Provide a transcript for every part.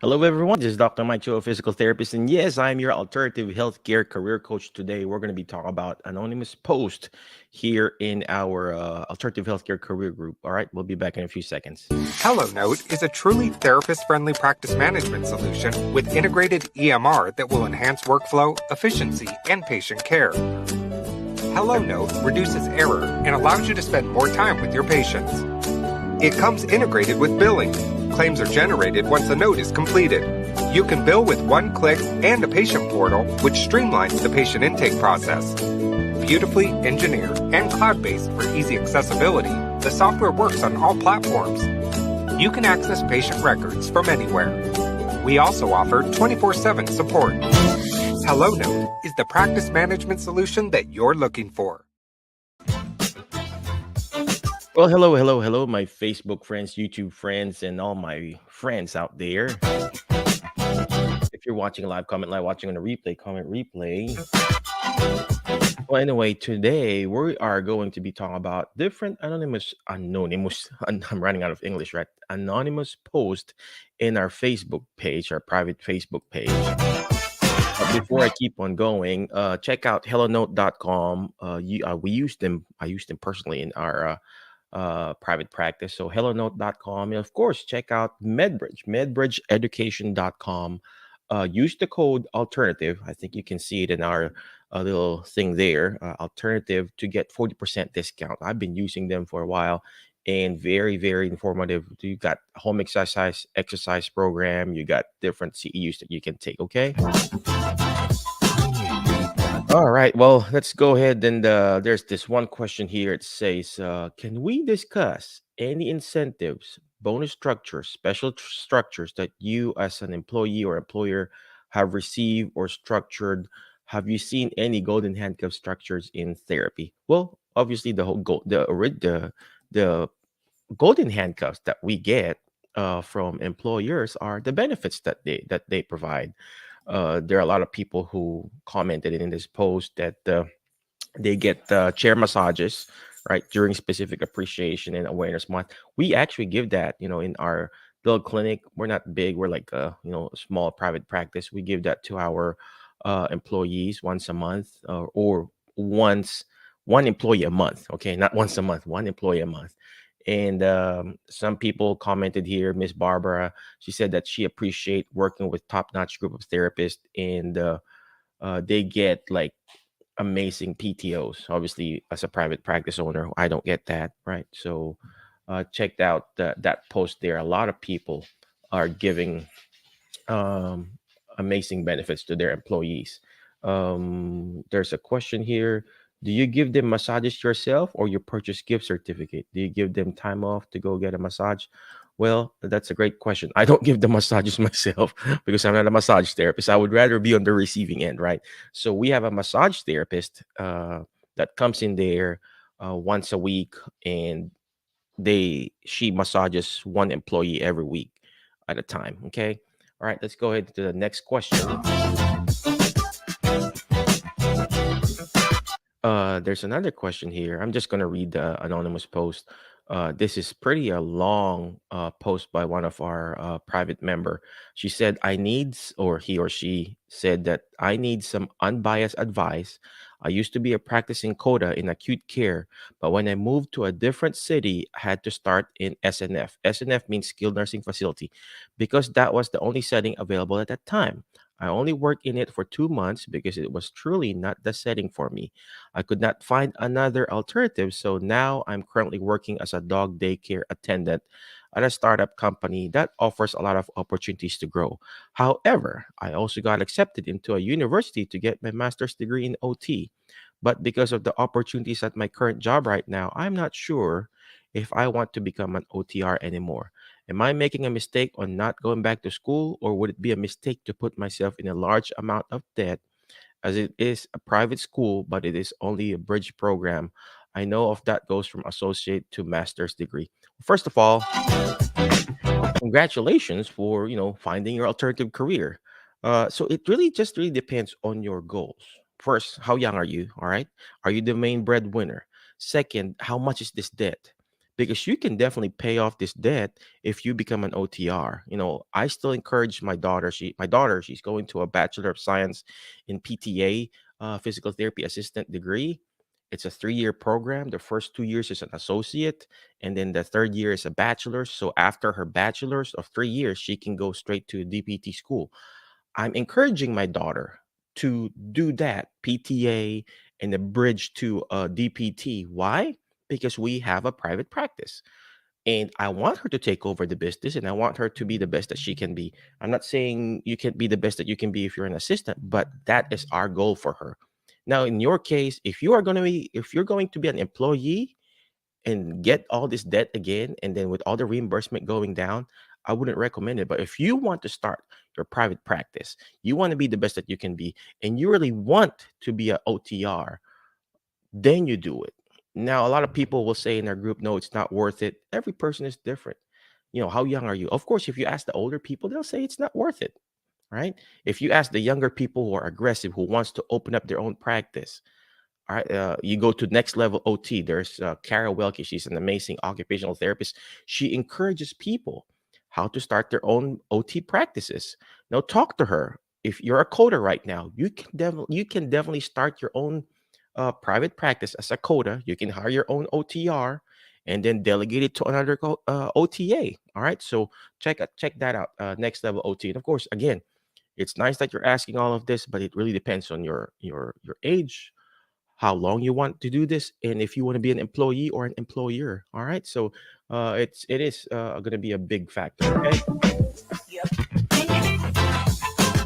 Hello, everyone. This is Dr. Mike Cho, a physical therapist. And yes, I'm your alternative healthcare career coach. Today, we're going to be talking about anonymous post here in our alternative healthcare career group. All right, we'll be back in a few seconds. HelloNote is a truly therapist-friendly practice management solution with integrated EMR that will enhance workflow, efficiency, and patient care. HelloNote reduces error and allows you to spend more time with your patients. It comes integrated with billing. Claims are generated once a note is completed. You can bill with one click and a patient portal, which streamlines the patient intake process. Beautifully engineered and cloud-based for easy accessibility, the software works on all platforms. You can access patient records from anywhere. We also offer 24/7 support. HelloNote is the practice management solution that you're looking for. Well, hello, my Facebook friends, YouTube friends, and all my friends out there. If you're watching live, comment live, watching on a replay, comment replay. Well, anyway, today we are going to be talking about different I'm running out of English, right? Anonymous post in our Facebook page, our private Facebook page. Before I keep on going, check out hellonote.com. We use them. I use them personally in our private practice. So hellonote.com. And of course, check out MedBridge, medbridgeeducation.com. Use the code alternative. I think you can see it in our little thing there, alternative, to get 40% discount. I've been using them for a while and very, very informative. You got home exercise program. You got different CEUs that you can take. Okay. All right. Well, let's go ahead and there's this one question here. It says, can we discuss any incentives, bonus structures, structures that you as an employee or employer have received or structured? Have you seen any golden handcuff structures in therapy? Well, obviously the whole the golden handcuffs that we get from employers are the benefits that they provide. There are a lot of people who commented in this post that they get chair massages, right, during specific appreciation and awareness month. We actually give that, in our build clinic. We're not big. We're like a small private practice. We give that to our employees once a month, or once one employee a month. Okay, not once a month, one employee a month. And some people commented here. Miss Barbara, she said that she appreciate working with top-notch group of therapists, and they get like amazing PTOs. Obviously, as a private practice owner, I don't get that, right? So, checked out that post there. A lot of people are giving um, amazing benefits to their employees. There's a question here. Do you give them massages yourself, or you purchase gift certificate? Do you give them time off to go get a massage? Well, that's a great question. I don't give the massages myself because I'm not a massage therapist. I would rather be on the receiving end, right? So we have a massage therapist that comes in there once a week, and she massages one employee every week at a time. Okay. All right. Let's go ahead to the next question. There's another question here. I'm just going to read the anonymous post. This is pretty a long post by one of our private member. She said, I needs, or he or she said that I need some unbiased advice. I used to be a practicing coda in acute care, but when I moved to a different city, I had to start in SNF. SNF means skilled nursing facility, because that was the only setting available at that time. I only worked in it for 2 months because it was truly not the setting for me. I could not find another alternative, so now I'm currently working as a dog daycare attendant at a startup company that offers a lot of opportunities to grow. However, I also got accepted into a university to get my master's degree in OT. But because of the opportunities at my current job right now, I'm not sure if I want to become an OTR anymore. Am I making a mistake on not going back to school, or would it be a mistake to put myself in a large amount of debt, as it is a private school, but it is only a bridge program? I know of that goes from associate to master's degree. First of all, congratulations for finding your alternative career. So it really depends on your goals. First, how young are you? All right, are you the main breadwinner? Second, how much is this debt? because you can definitely pay off this debt if you become an OTR. I still encourage my daughter. She's going to a Bachelor of Science in PTA, physical therapy assistant degree. It's a 3-year program. The first 2 years is an associate, and then the third year is a bachelor's. So after her bachelor's of 3 years, she can go straight to DPT school. I'm encouraging my daughter to do that PTA and the bridge to DPT. Why? Because we have a private practice and I want her to take over the business and I want her to be the best that she can be. I'm not saying you can't be the best that you can be if you're an assistant, but that is our goal for her. Now, in your case, if you're going to be an employee and get all this debt again, and then with all the reimbursement going down, I wouldn't recommend it. But if you want to start your private practice, you want to be the best that you can be, and you really want to be a OTR, then you do it. Now, a lot of people will say in their group, no, it's not worth it. Every person is different. How young are you? Of course, if you ask the older people, they'll say it's not worth it, right? If you ask the younger people who are aggressive, who wants to open up their own practice, all right, you go to next level OT. There's Kara Welke. She's an amazing occupational therapist. She encourages people how to start their own OT practices. Now, talk to her. If you're a coder right now, you can definitely start your own private practice as a coder. You can hire your own OTR and then delegate it to another OTA. All right, so check that out. Next level OT, and of course, again, it's nice that you're asking all of this, but it really depends on your age, how long you want to do this, and if you want to be an employee or an employer. All right, so it is going to be a big factor. Okay.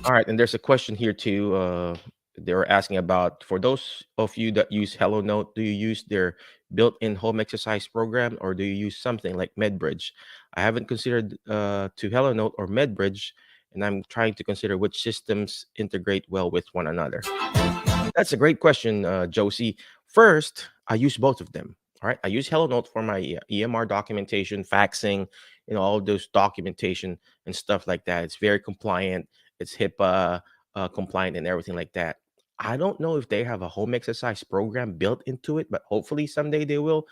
All right, and there's a question here too. They were asking about, for those of you that use Hello Note, do you use their built-in home exercise program or do you use something like MedBridge? I haven't considered to Hello Note or MedBridge, and I'm trying to consider which systems integrate well with one another. That's a great question, Josie. First, I use both of them. All right, I use Hello Note for my EMR documentation, faxing, all those documentation and stuff like that. It's very compliant. It's HIPAA compliant and everything like that. I don't know if they have a home exercise program built into it, but hopefully someday they will.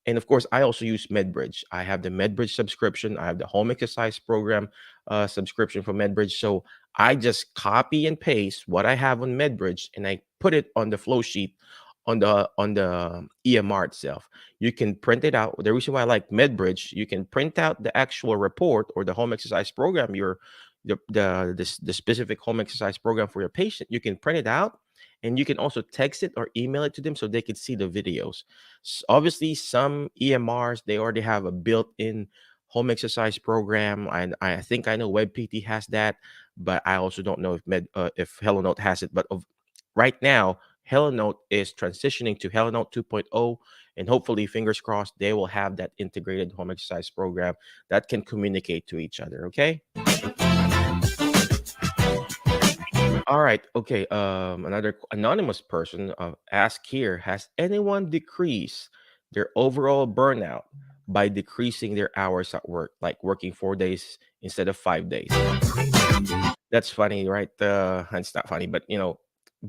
And of course, I also use MedBridge. I have the MedBridge subscription. I have the home exercise program subscription for MedBridge. So I just copy and paste what I have on MedBridge and I put it on the flow sheet on the EMR itself. You can print it out. The reason why I like MedBridge, you can print out the actual report or the home exercise program, the specific home exercise program for your patient. You can print it out and you can also text it or email it to them so they can see the videos. Obviously, some EMRs, they already have a built-in home exercise program. I think I know WebPT has that, but I also don't know if HelloNote has it. But right now, HelloNote is transitioning to HelloNote 2.0, and hopefully, fingers crossed, they will have that integrated home exercise program that can communicate to each other. Okay. All right. Okay. Another anonymous person asked here: has anyone decreased their overall burnout by decreasing their hours at work, like working 4 days instead of 5 days? That's funny, right? It's not funny, but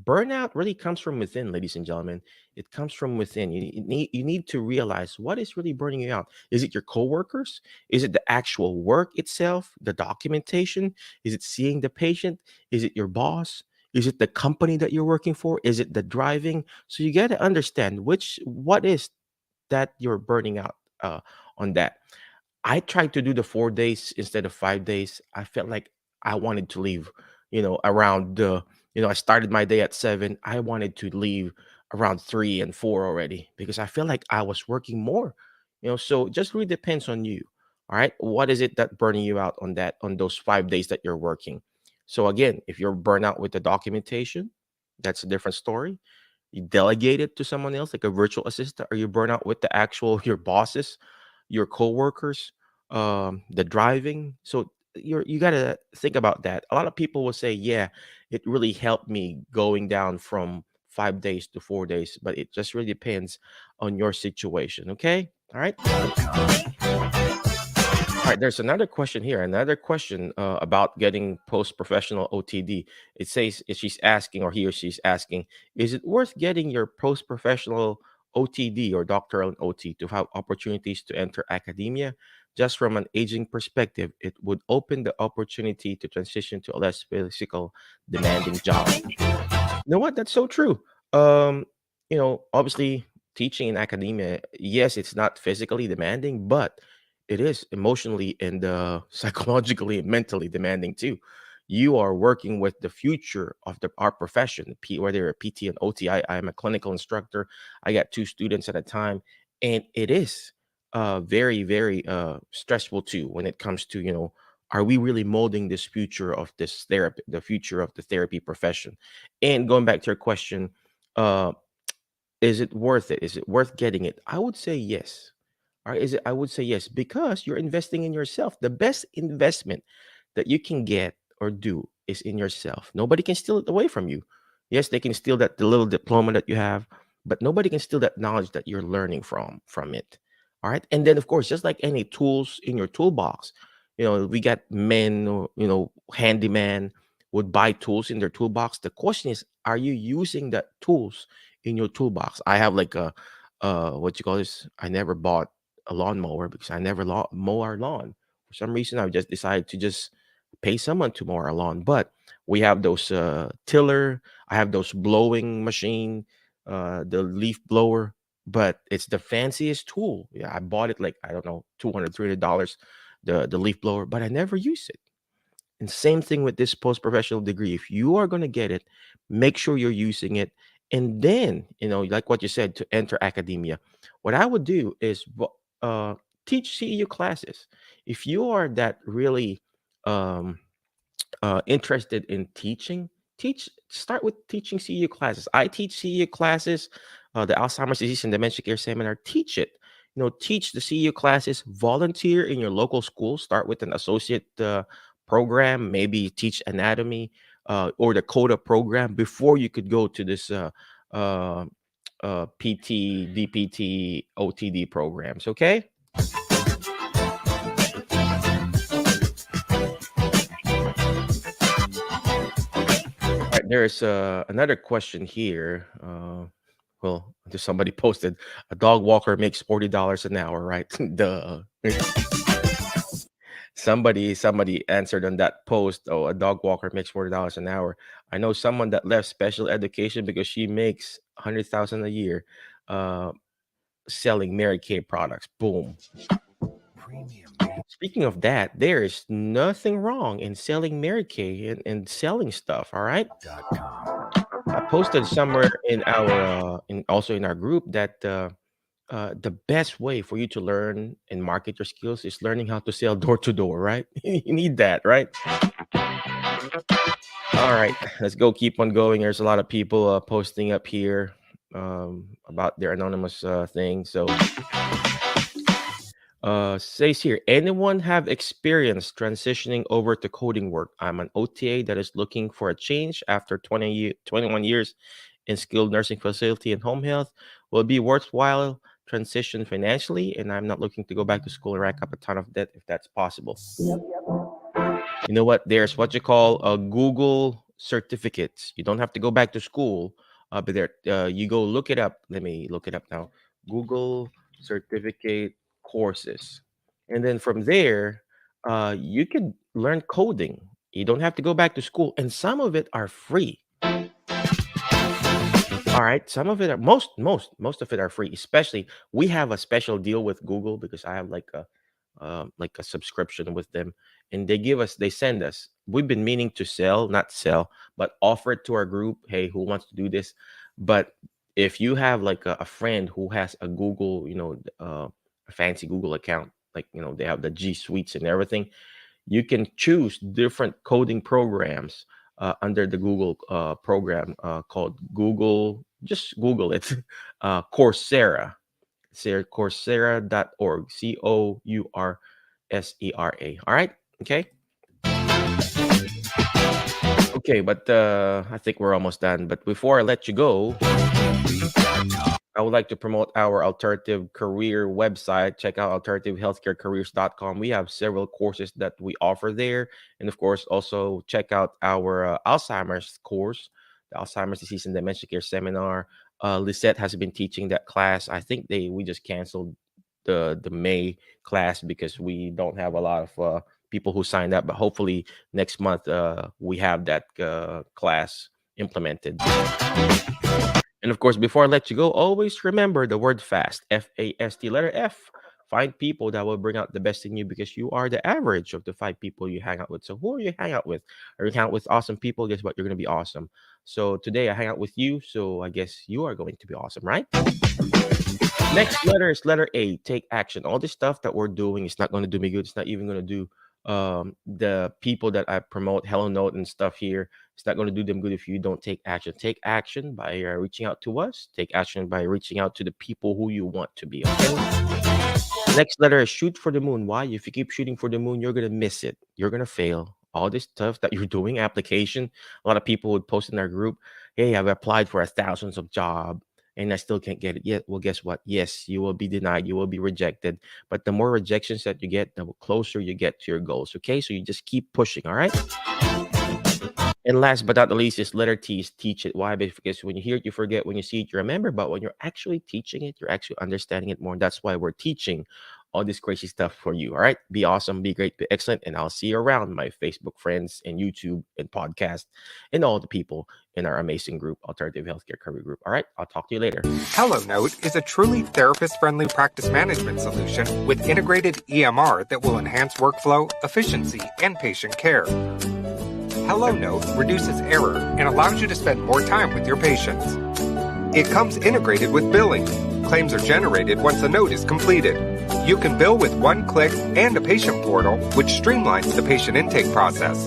burnout really comes from within, ladies and gentlemen. It comes from within. You need to realize what is really burning you out. Is it your coworkers? Is it the actual work itself, the documentation? Is it seeing the patient? Is it your boss? Is it the company that you're working for? Is it the driving? So you got to understand what is that you're burning out on that. I tried to do the 4 days instead of 5 days. I felt like I wanted to leave, around I started my day at 7. I wanted to leave around 3 and 4 already because I feel like I was working more, so it just really depends on you. All right. What is it that burning you out on those 5 days that you're working? So again, if you're burnt out with the documentation, that's a different story. You delegate it to someone else, like a virtual assistant, or you burn out with the actual your bosses, your coworkers, the driving. So you got to think about that. A lot of people will say, "Yeah, it really helped me going down from 5 days to 4 days," but it just really depends on your situation. Okay, all right. All right, there's another question here. Another question about getting post-professional OTD. It says she's asking, or he or she's asking, is it worth getting your post-professional OTD or doctoral in OT to have opportunities to enter academia. Just from an aging perspective, it would open the opportunity to transition to a less physical demanding job. You know what? That's so true. Um, Obviously, teaching in academia, yes, it's not physically demanding, but it is emotionally and psychologically and mentally demanding too. You are working with the future of our profession, whether you're a PT and OT. I am a clinical instructor. I got two students at a time, and it is very, very stressful too when it comes to are we really molding this future of this therapy, the future of the therapy profession? And going back to your question, uh, is it worth it? Is it worth getting it? I would say yes. All right, is it? I would say yes because you're investing in yourself. The best investment that you can get or do is in yourself. Nobody can steal it away from you. Yes, they can steal the little diploma that you have, but nobody can steal that knowledge that you're learning from it. All right, and then of course, just like any tools in your toolbox, we got men or handyman would buy tools in their toolbox. The question is, are you using that tools in your toolbox? I have like a what you call this? I never bought a lawnmower because I never mow our lawn. For some reason, I just decided to just pay someone to mow our lawn. But we have those tiller. I have those blowing machine, the leaf blower. But it's the fanciest tool. Yeah, I bought it like I don't know, $200, $300, the leaf blower, but I never use it. And same thing with this post-professional degree. If you are going to get it, make sure you're using it. And then, like what you said, to enter academia, what I would do is uh, teach CEU classes. If you are that really um, interested in teaching, start with teaching CEU classes. I teach CEU classes, the Alzheimer's disease and dementia care seminar. Teach it. Teach the CEU classes. Volunteer in your local school. Start with an associate program. Maybe teach anatomy or the CODA program before you could go to this uh, PT, DPT, OTD programs. Okay. All right, there's another question here. Well, just somebody posted a dog walker makes $40 an hour, right? Duh. Somebody answered on that post. Oh, a dog walker makes $40 an hour. I know someone that left special education because she makes 100,000 a year, uh, selling Mary Kay products. Boom. Speaking of that, there is nothing wrong in selling Mary Kay and selling stuff. All right. I posted somewhere in our in also in our group that the best way for you to learn and market your skills is learning how to sell door to door, right? You need that, right? All right, let's go. Keep on going. There's a lot of people posting up here about their anonymous thing. So, says here, anyone have experience transitioning over to coding work? I'm an OTA that is looking for a change after 21 years in skilled nursing facility and home health. Will it be worthwhile transition financially? And I'm not looking to go back to school and rack up a ton of debt if that's possible. You know what? There's what you call a Google certificates. You don't have to go back to school, but there you go look it up. Let me look it up now. Google certificate courses, and then from there, you can learn coding. You don't have to go back to school, and some of it are free. All right, some of it are most of it are free. Especially, we have a special deal with Google because I have like a subscription with them, and they send us. We've been meaning to not sell, but offer it to our group. Hey, who wants to do this? But if you have like a friend who has a Google, a fancy Google account, like they have the G Suites and everything, you can choose different coding programs under the Google program called Google. Just Google it, Coursera. Coursera.org. Coursera. All right. Okay. Okay, but I think we're almost done. But before I let you go, I would like to promote our alternative career website. Check out alternativehealthcarecareers.com. We have several courses that we offer there. And of course, also check out our Alzheimer's course, the Alzheimer's disease and dementia care seminar. Lisette has been teaching that class. I think we just canceled the May class because we don't have a lot of people who signed up. But hopefully next month we have that class implemented. And of course, before I let you go, always remember the word FAST, F-A-S-T, letter F. Find people that will bring out the best in you because you are the average of the 5 people you hang out with. So who are you hang out with? Are you hang out with awesome people? Guess what? You're going to be awesome. So today I hang out with you. So I guess you are going to be awesome, right? Next letter is letter A. Take action. All this stuff that we're doing is not going to do me good. It's not even going to do the people that I promote, Hello Note and stuff here. It's not going to do them good if you don't take action. Take action by reaching out to us. Take action by reaching out to the people who you want to be. Okay. Next letter is shoot for the moon. Why? If you keep shooting for the moon, you're going to miss it. You're going to fail. All this stuff that you're doing, application, a lot of people would post in our group, hey, I've applied for thousands of jobs and I still can't get it yet. Well, guess what? Yes, you will be denied. You will be rejected. But the more rejections that you get, the closer you get to your goals. Okay, so you just keep pushing. All right. And last but not the least is letter T is teach it. Why? Because when you hear it, you forget. When you see it, you remember. But when you're actually teaching it, you're actually understanding it more. And that's why we're teaching all this crazy stuff for you. All right. Be awesome, be great, be excellent. And I'll see you around, my Facebook friends and YouTube and podcast and all the people in our amazing group, Alternative Healthcare Career Group. All right. I'll talk to you later. Hello Note is a truly therapist-friendly practice management solution with integrated EMR that will enhance workflow, efficiency, and patient care. Hello Note reduces error and allows you to spend more time with your patients. It comes integrated with billing. Claims are generated once a note is completed. You can bill with one click and a patient portal, which streamlines the patient intake process.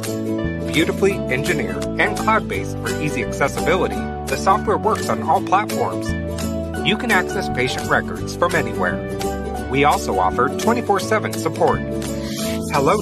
Beautifully engineered and cloud-based for easy accessibility, the software works on all platforms. You can access patient records from anywhere. We also offer 24/7 support. Hello